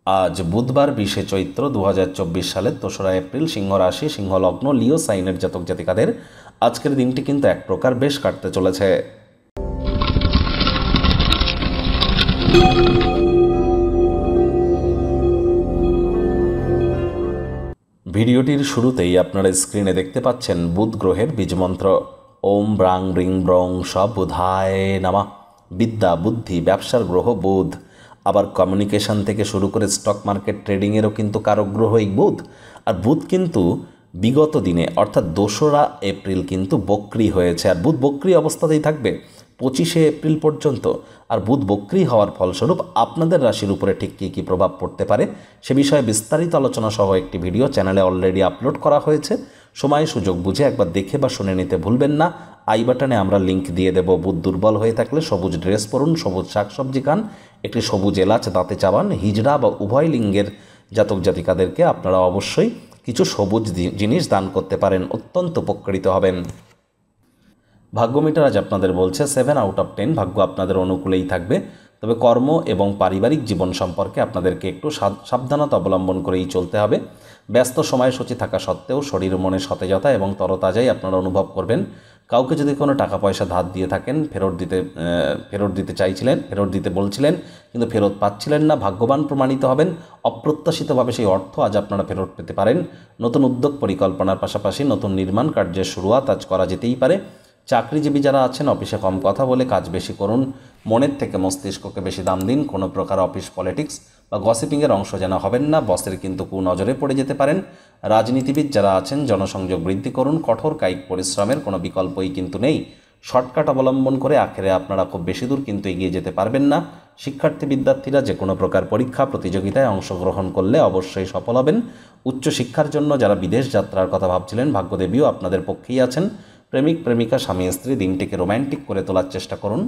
আজ বুধবার 20শে চৈত্র 2024 সালের 2রা এপ্রিল, সিংহ রাশি, সিংহ লগ্ন, লিও সাইনের জাতক জাতিকাদের আজকের দিনটি কিন্তু এক প্রকার বেশ কাটতে চলেছে। ভিডিওটির শুরুতেই আপনারা স্ক্রিনে দেখতে পাচ্ছেন বুধ গ্রহের বীজমন্ত্র। ওম ব্রাং রিং ব্রং বুধায় নামা। বিদ্যা, বুদ্ধি, ব্যবসার গ্রহ বুধ। আবার কমিউনিকেশন থেকে শুরু করে স্টক মার্কেট ট্রেডিংয়েরও কিন্তু কারক গ্রহ এই বুধ। আর বুধ কিন্তু বিগত দিনে অর্থাৎ 2রা এপ্রিল কিন্তু বক্রী হয়েছে, আর বুধ বক্রী অবস্থাতেই থাকবে 25শে এপ্রিল পর্যন্ত। আর বুধ বক্রী হওয়ার ফলস্বরূপ আপনাদের রাশির উপরে ঠিক কী কী প্রভাব পড়তে পারে সে বিষয়ে বিস্তারিত আলোচনা সহ একটি ভিডিও চ্যানেলে অলরেডি আপলোড করা হয়েছে। সময় সুযোগ বুঝে একবার দেখে বা শুনে নিতে ভুলবেন না। আই বাটনে আমরা লিঙ্ক দিয়ে দেব। বুধ দুর্বল হয়ে থাকলে সবুজ ড্রেস পরুন, সবুজ শাকসবজি খান, একটি সবুজ এলাচ দাঁতে চাবান। হিজড়া বা উভয় লিঙ্গের জাতক জাতিকাদেরকে আপনারা অবশ্যই কিছু সবুজ জিনিস দান করতে পারেন, অত্যন্ত উপকৃত হবেন। ভাগ্য মিটার আজ আপনাদের বলছে 7 আউট অফ 10 ভাগ্য আপনাদের অনুকূলেই থাকবে। তবে কর্ম এবং পারিবারিক জীবন সম্পর্কে আপনাদেরকে একটু সাবধানতা অবলম্বন করেই চলতে হবে। ব্যস্ত সময়সূচি থাকা সত্ত্বেও শরীর মনে সতেজতা এবং তরতাজাই আপনারা অনুভব করবেন। কাউকে যদি কোনো টাকা পয়সা ধার দিয়ে থাকেন, ফেরত দিতে বলছিলেন কিন্তু ফেরত পাচ্ছিলেন না, ভাগ্যবান প্রমাণিত হবেন। অপ্রত্যাশিতভাবে সেই অর্থ আজ আপনারা ফেরত পেতে পারেন। নতুন উদ্যোগ পরিকল্পনার পাশাপাশি নতুন নির্মাণ কার্যের শুরুয়াত আজ করা যেতেই পারে। চাকরিজীবী যারা আছেন অফিসে কম কথা বলে কাজ বেশি করুন। মনের থেকে মস্তিষ্ককে বেশি দাম দিন। কোনো প্রকার অফিস পলিটিক্স বা গসিপিংয়ের অংশ যেন হবেন না, বসের কিন্তু কুনজরে পড়ে যেতে পারেন। রাজনীতিবিদ যারা আছেন জনসংযোগ বৃদ্ধি করুন। কঠোর কায়িক পরিশ্রমের কোনো বিকল্পই কিন্তু নেই। শর্টকাট অবলম্বন করে আখেরে আপনারা খুব বেশি দূর কিন্তু এগিয়ে যেতে পারবেন না। শিক্ষার্থী বিদ্যার্থীরা যে কোনো প্রকার পরীক্ষা প্রতিযোগিতায় অংশগ্রহণ করলে অবশ্যই সফল হবেন। উচ্চশিক্ষার জন্য যারা বিদেশ যাত্রার কথা ভাবছিলেন ভাগ্যদেবীও আপনাদের পক্ষেই আছেন। প্রেমিক প্রেমিকা, স্বামী স্ত্রী দিনটিকে রোম্যান্টিক করে তোলার চেষ্টা করুন।